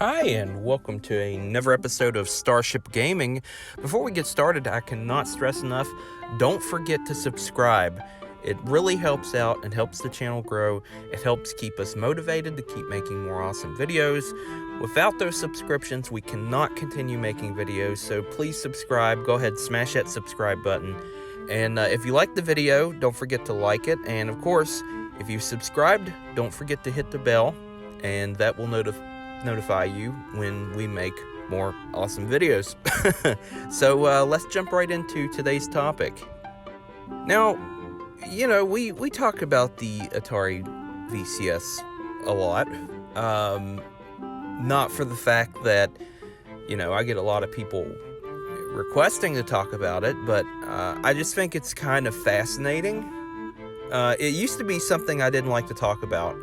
Hi, and welcome to another episode of Starship Gaming. Before we get started, I cannot stress enough, don't forget to subscribe. It really helps out and helps the channel grow. It helps keep us motivated to keep making more awesome videos. Without those subscriptions, we cannot continue making videos, so please subscribe. Go ahead, smash that subscribe button. And if you like the video, don't forget to like it. And of course, if you've subscribed, don't forget to hit the bell, and that will notify you when we make more awesome videos. So let's jump right into today's topic. Now, we talk about the Atari VCS a lot. Not for the fact that, I get a lot of people requesting to talk about it, but I just think it's kind of fascinating. It used to be something I didn't like to talk about.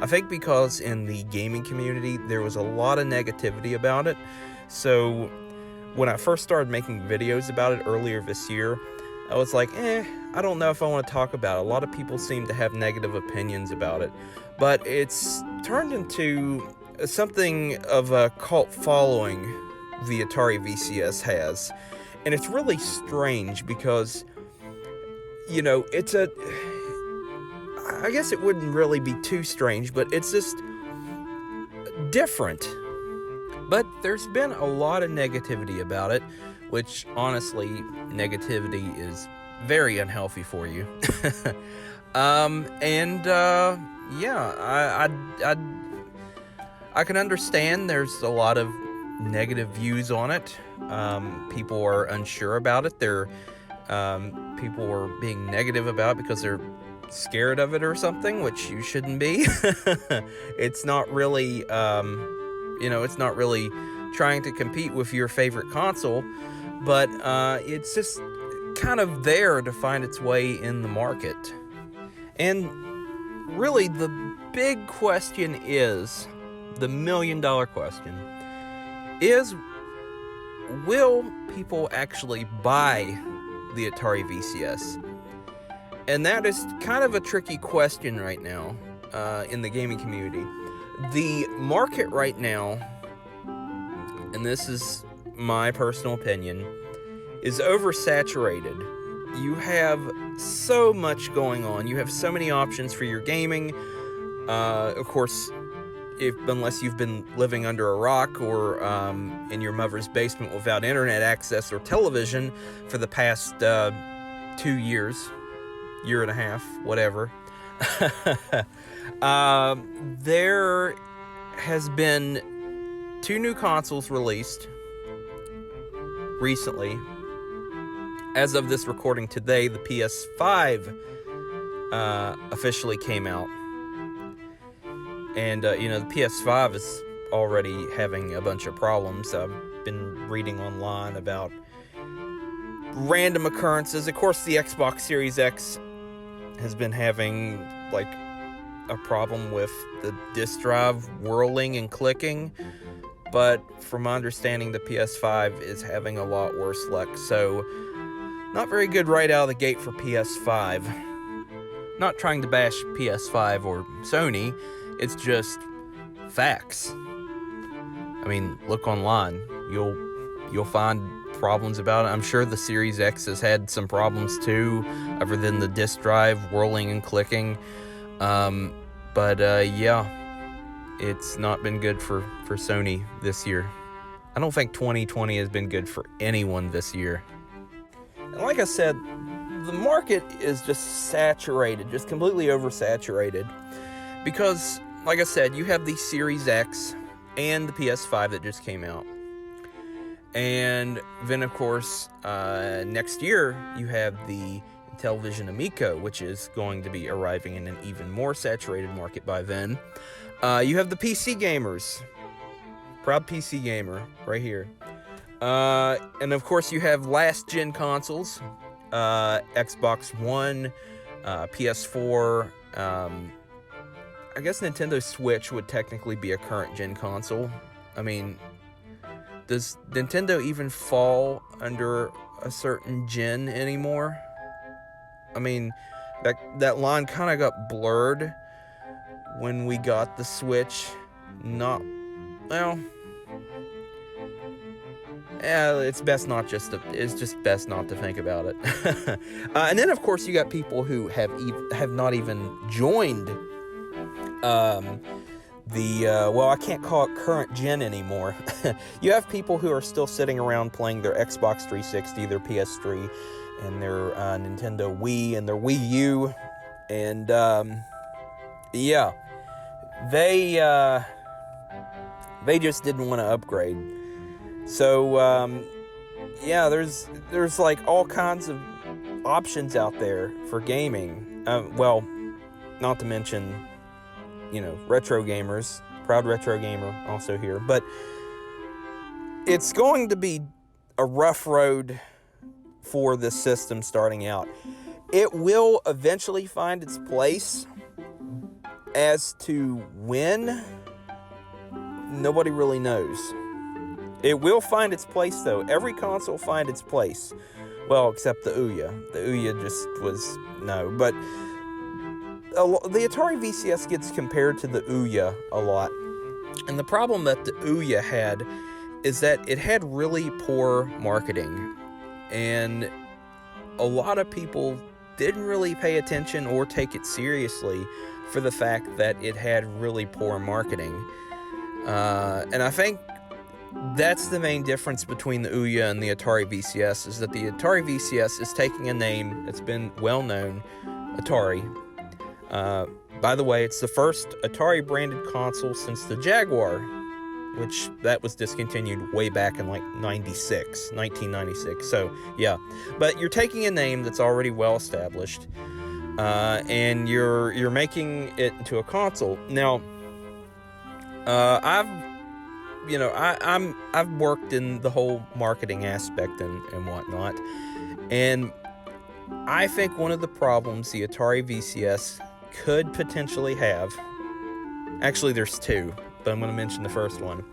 I think because in the gaming community, there was a lot of negativity about it. So when I first started making videos about it earlier this year, I was like, I don't know if I want to talk about it. A lot of people seem to have negative opinions about it. But it's turned into something of a cult following the Atari VCS has. And it's really strange because, I guess it wouldn't really be too strange, but it's just different. But there's been a lot of negativity about it, which honestly, negativity is very unhealthy for you. I can understand there's a lot of negative views on it. People are unsure about it. People are being negative about it because they're scared of it or something, which you shouldn't be. It's not really, it's not really trying to compete with your favorite console, but it's just kind of there to find its way in the market. And really, the big question is, the million-dollar question is, will people actually buy the Atari VCS? And that is kind of a tricky question right now in the gaming community. The market right now, and this is my personal opinion, is oversaturated. You have so much going on. You have so many options for your gaming. Of course, unless you've been living under a rock or in your mother's basement without internet access or television for the past 2 years. Year and a half, whatever. There has been 2 new consoles released recently. As of this recording today, the PS5 officially came out. And, the PS5 is already having a bunch of problems. I've been reading online about random occurrences. Of course, the Xbox Series X has been having a problem with the disk drive whirling and clicking, but from my understanding, the PS5 is having a lot worse luck. So not very good right out of the gate for PS5. Not trying to bash PS5 or Sony, it's just facts. I mean, look online, you'll find problems about it. I'm sure the Series X has had some problems too, other than the disk drive whirling and clicking. It's not been good for Sony this year. I don't think 2020 has been good for anyone this year. And like I said, the market is just saturated, just completely oversaturated. Because, like I said, you have the Series X and the PS5 that just came out. And then, of course, next year, you have the Intellivision Amico, which is going to be arriving in an even more saturated market by then. You have the PC gamers. Proud PC gamer, right here. And, of course, you have last-gen consoles. Xbox One, PS4. I guess Nintendo Switch would technically be a current-gen console. I mean, does Nintendo even fall under a certain gen anymore? I mean, that line kind of got blurred when we got the Switch not well, yeah, it's just best not to think about it. And then, of course, you got people who have not even joined well, I can't call it current gen anymore. You have people who are still sitting around playing their Xbox 360, their PS3, and their Nintendo Wii and their Wii U, and yeah, they just didn't want to upgrade. So yeah, there's like all kinds of options out there for gaming. Well, not to mention, retro gamers. Proud retro gamer also here. But it's going to be a rough road for this system starting out. It will eventually find its place. As to when, nobody really knows. It will find its place, though. Every console will find its place. Well, except the Ouya. The Ouya just was no. But the Atari VCS gets compared to the Ouya a lot. And the problem that the Ouya had is that it had really poor marketing. And a lot of people didn't really pay attention or take it seriously for the fact that it had really poor marketing. And I think that's the main difference between the Ouya and the Atari VCS, is that the Atari VCS is taking a name that's been well known, Atari. By the way, it's the first Atari branded console since the Jaguar, which that was discontinued way back in like 1996. So yeah, but you're taking a name that's already well established, and you're making it into a console. Now, I've worked in the whole marketing aspect and whatnot, and I think one of the problems the Atari VCS could potentially have, actually there's two, but I'm going to mention the first one.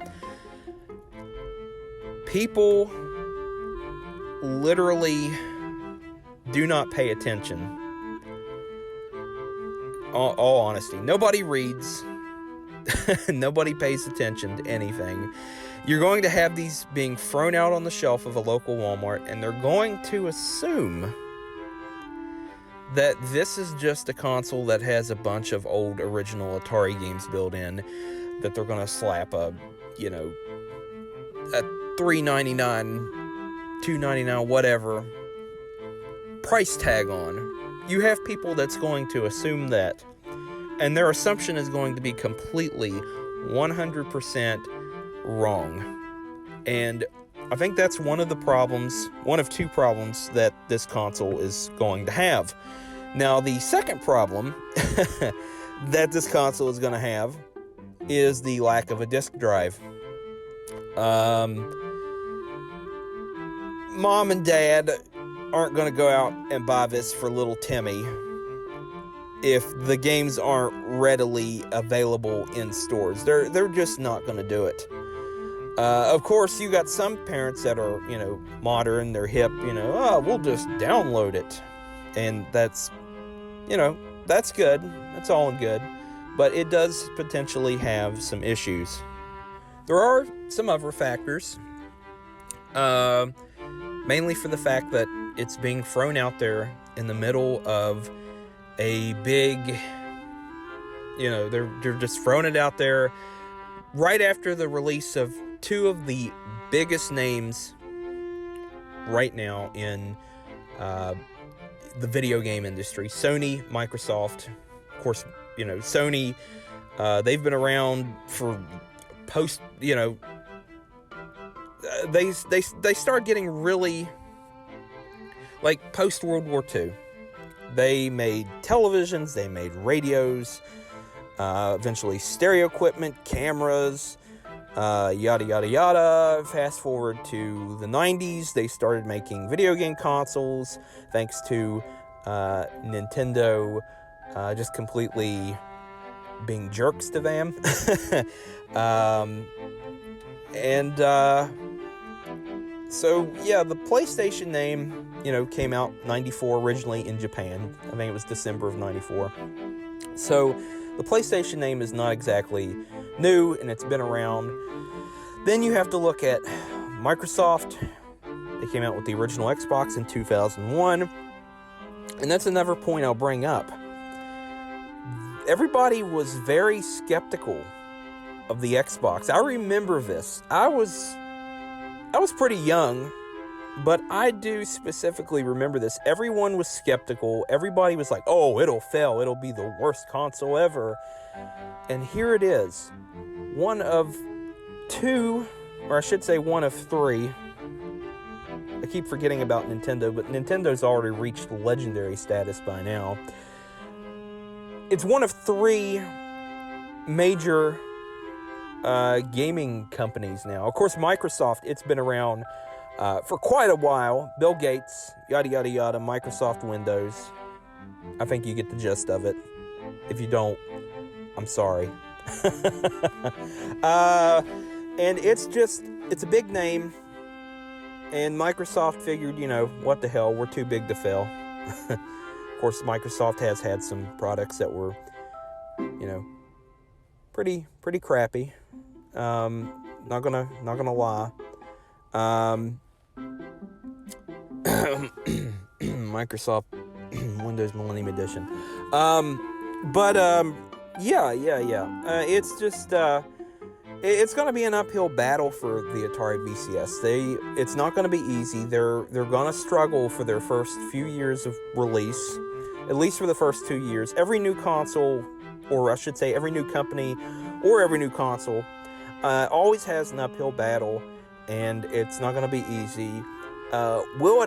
People literally do not pay attention. All honesty, nobody reads. Nobody pays attention to anything. You're going to have these being thrown out on the shelf of a local Walmart, and they're going to assume that this is just a console that has a bunch of old original Atari games built in, that they're going to slap a $3.99, $2.99, whatever price tag on. You have people that's going to assume that, and their assumption is going to be completely 100% wrong. And I think that's one of two problems that this console is going to have. Now, the second problem that this console is going to have is the lack of a disk drive. Mom and Dad aren't going to go out and buy this for little Timmy if the games aren't readily available in stores. They're just not going to do it. Of course, you got some parents that are, modern, they're hip, we'll just download it. And that's good. That's all good. But it does potentially have some issues. There are some other factors. Mainly for the fact that it's being thrown out there in the middle of a big, they're just throwing it out there right after the release of two of the biggest names right now in the video game industry, Sony, Microsoft. Of course, Sony, they've been around for they started getting really, like, post World War II. They made televisions, they made radios, eventually stereo equipment, cameras, yada yada yada. Fast forward to the 90s, they started making video game consoles, thanks to Nintendo just completely being jerks to them. So yeah, the PlayStation name, came out 94 originally in Japan. I think it was December of 94. So the PlayStation name is not exactly new and it's been around. Then you have to look at Microsoft. They came out with the original Xbox in 2001. And that's another point I'll bring up. Everybody was very skeptical of the Xbox. I remember this. I was pretty young, but I do specifically remember this. Everyone was skeptical. Everybody was like, oh, it'll fail. It'll be the worst console ever. And here it is. One of two, or I should say one of three. I keep forgetting about Nintendo, but Nintendo's already reached legendary status by now. It's one of three major gaming companies now. Of course, Microsoft, it's been around for quite a while. Bill Gates, yada, yada, yada, Microsoft Windows. I think you get the gist of it. If you don't, I'm sorry. And it's a big name. And Microsoft figured, what the hell, we're too big to fail. Of course, Microsoft has had some products that were, pretty crappy. Not gonna lie. Microsoft Windows Millennium Edition. It's just it's going to be an uphill battle for the Atari VCS. It's not going to be easy. They're going to struggle for their first few years of release, at least for the first 2 years. Every new console, or I should say every new company or every new console, always has an uphill battle, and it's not going to be easy. Will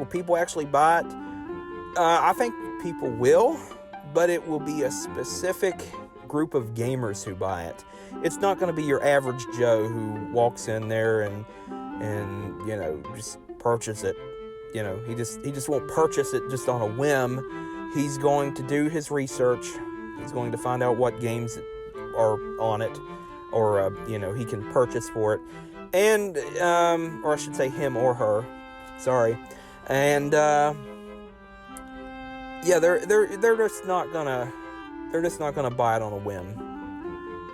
people actually buy it? I think people will, but it will be a specific group of gamers who buy it. It's not going to be your average Joe who walks in there and just purchase it. He just won't purchase it just on a whim. He's going to do his research. He's going to find out what games are on it, or he can purchase for it, and or I should say him or her. Sorry, and they're just not gonna buy it on a whim.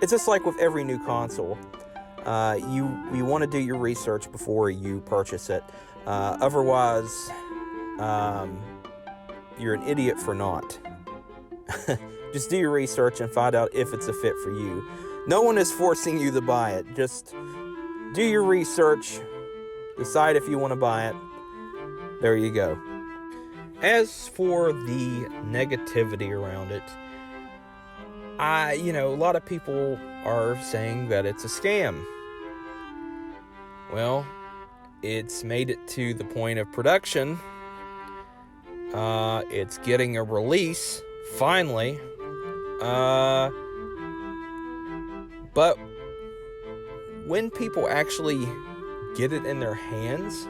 It's just like with every new console. You want to do your research before you purchase it. Otherwise, you're an idiot for not. Just do your research and find out if it's a fit for you. No one is forcing you to buy it. Just do your research. Decide if you want to buy it. There you go. As for the negativity around it, a lot of people are saying that it's a scam. Well, it's made it to the point of production. It's getting a release, finally. But when people actually get it in their hands,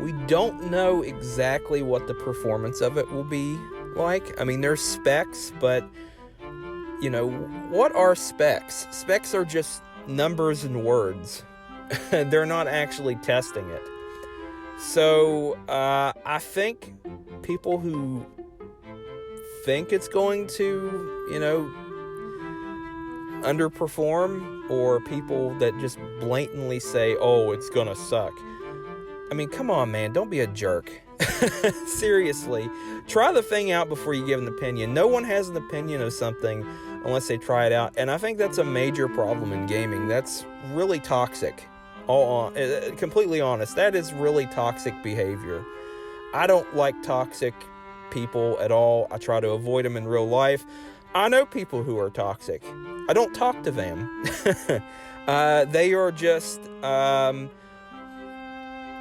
we don't know exactly what the performance of it will be like. I mean, there's specs, but what are specs? Specs are just numbers and words. They're not actually testing it. So I think people who think it's going to, underperform, or people that just blatantly say, oh, it's gonna suck. I mean, come on, man, don't be a jerk. Seriously, try the thing out before you give an opinion. No one has an opinion of something unless they try it out, and I think that's a major problem in gaming. That's really toxic. Completely honest, that is really toxic behavior. I don't like toxic people at all. I try to avoid them in real life. I know people who are toxic. I don't talk to them. They are just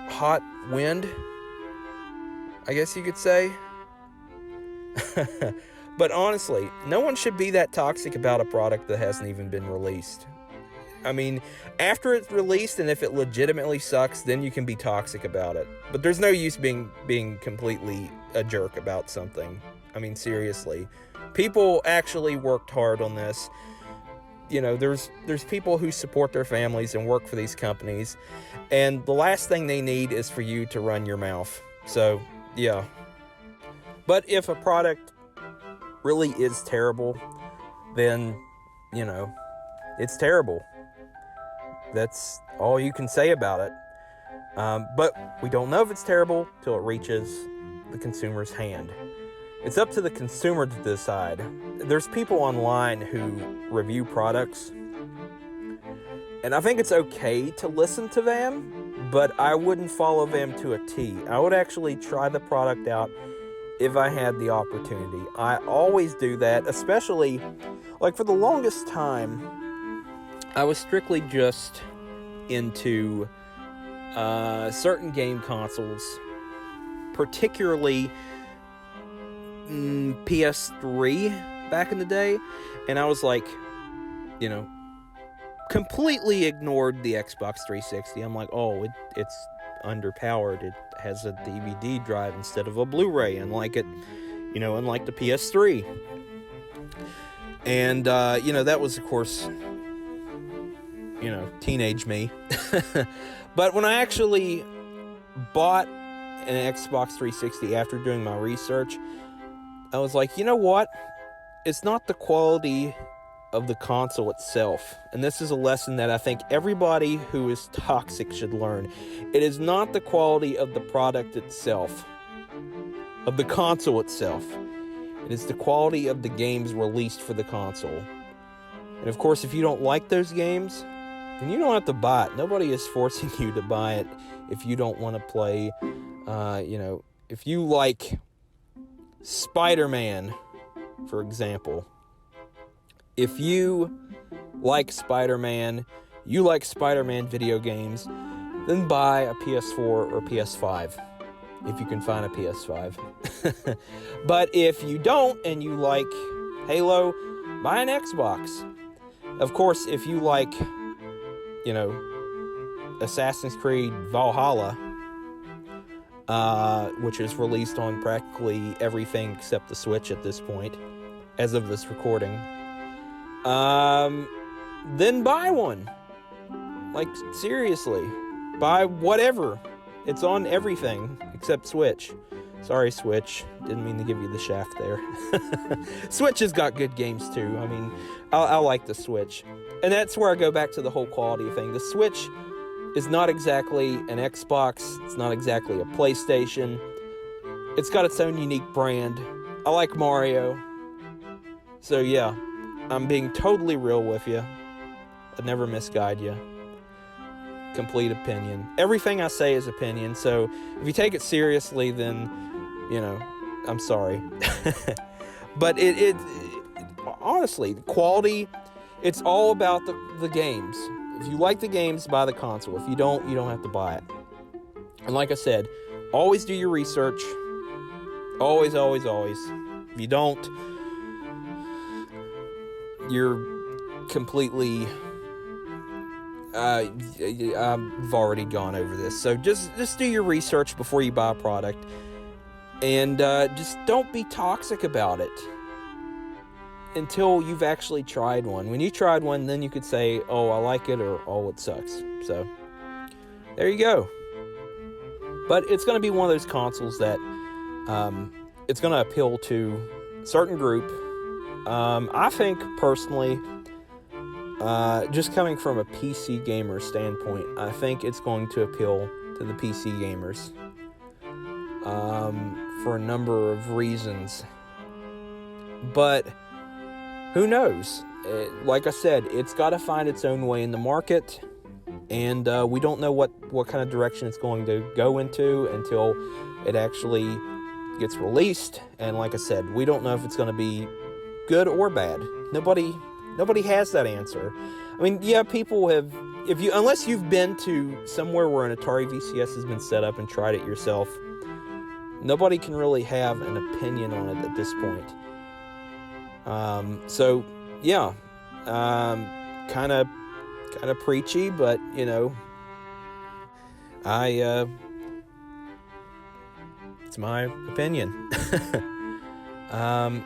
hot wind, I guess you could say. But honestly, no one should be that toxic about a product that hasn't even been released. I mean, after it's released, and if it legitimately sucks, then you can be toxic about it. But there's no use being completely a jerk about something. I mean, seriously. People actually worked hard on this. There's people who support their families and work for these companies, and the last thing they need is for you to run your mouth. So, yeah. But if a product really is terrible, then, it's terrible. That's all you can say about it. But we don't know if it's terrible till it reaches the consumer's hand. It's up to the consumer to decide. There's people online who review products, and I think it's okay to listen to them, but I wouldn't follow them to a T. I would actually try the product out if I had the opportunity. I always do that, especially, like, for the longest time, I was strictly just into certain game consoles, particularly PS3 back in the day, and I was like, completely ignored the Xbox 360. I'm like, oh, it's underpowered. It has a DVD drive instead of a Blu-ray, unlike the PS3. And that was, of course, teenage me. But when I actually bought an Xbox 360 after doing my research, I was like, you know what? It's not the quality of the console itself. And this is a lesson that I think everybody who is toxic should learn. It is not the quality of the product itself, of the console itself. It is the quality of the games released for the console. And of course, if you don't like those games, then you don't have to buy it. Nobody is forcing you to buy it if you don't want to play, if you like Spider-Man, for example. If you like Spider-Man, you like Spider-Man video games, then buy a PS4 or PS5, if you can find a PS5. But if you don't and you like Halo, buy an Xbox. Of course, if you like, Assassin's Creed Valhalla, which is released on practically everything except the Switch at this point, as of this recording, then buy one. Like, seriously, buy whatever. It's on everything except Switch. Sorry, Switch. Didn't mean to give you the shaft there. Switch has got good games too. I mean, I like the Switch. And that's where I go back to the whole quality thing. The Switch is not exactly an Xbox. It's not exactly a PlayStation. It's got its own unique brand. I like Mario. So yeah, I'm being totally real with you. I'd never misguide you. Complete opinion. Everything I say is opinion, so if you take it seriously, then, I'm sorry. But it honestly, quality, it's all about the games. If you like the games, buy the console. If you don't, you don't have to buy it. And like I said, always do your research. Always, always, always. If you don't, you're completely... I've already gone over this. So just do your research before you buy a product. And just don't be toxic about it until you've actually tried one. When you tried one, then you could say, oh, I like it, or oh, it sucks. So there you go. But it's going to be one of those consoles that it's going to appeal to a certain group. I think, personally, just coming from a PC gamer standpoint, I think it's going to appeal to the PC gamers for a number of reasons. But who knows? Like I said, it's got to find its own way in the market, and we don't know what kind of direction it's going to go into until it actually gets released. And like I said, we don't know if it's going to be good or bad. Nobody has that answer. I mean, yeah, people have, unless you've been to somewhere where an Atari VCS has been set up and tried it yourself, nobody can really have an opinion on it at this point. So yeah, kind of preachy, but it's my opinion.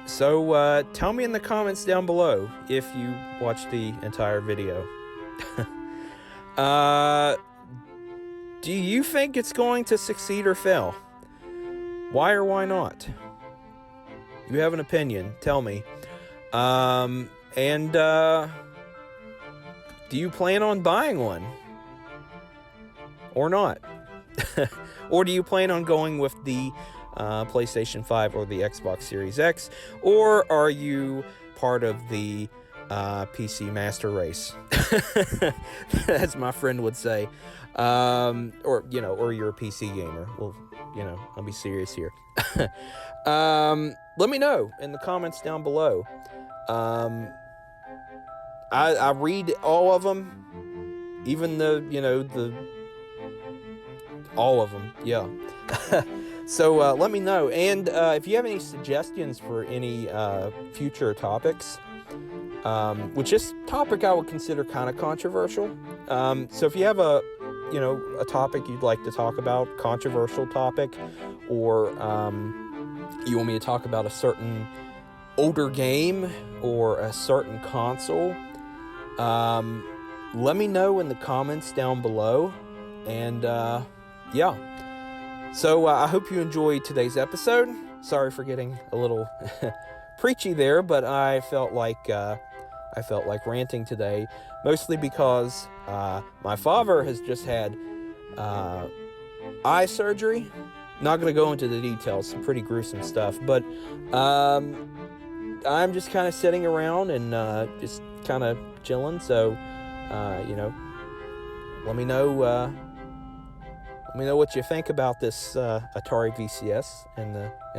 So tell me in the comments down below if you watched the entire video. Do you think it's going to succeed or fail? Why or why not? You have an opinion, tell me. And do you plan on buying one? Or not? Or do you plan on going with the PlayStation 5 or the Xbox Series X? Or are you part of the PC master race, as my friend would say? Or you're a PC gamer. Well, I'll be serious here. Let me know in the comments down below. I read all of them, even all of them, yeah. So let me know, and if you have any suggestions for any future topics, which this topic I would consider kind of controversial. So if you have a topic you'd like to talk about, controversial topic, or you want me to talk about a certain older game or a certain console, let me know in the comments down below. And yeah, so I hope you enjoyed today's episode. Sorry for getting a little preachy there, but I felt like ranting today, mostly because my father has just had eye surgery. Not going to go into the details, some pretty gruesome stuff, but I'm just kind of sitting around and just kind of chilling. So let me know what you think about this Atari VCS in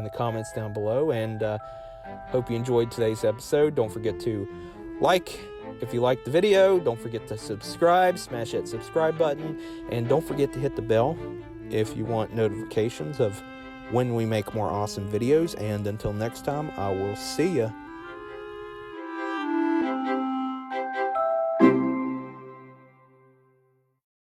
the comments down below, and hope you enjoyed today's episode. Don't forget to like if you liked the video. Don't forget to subscribe, smash that subscribe button, and don't forget to hit the bell if you want notifications of when we make more awesome videos. And until next time, I will see ya.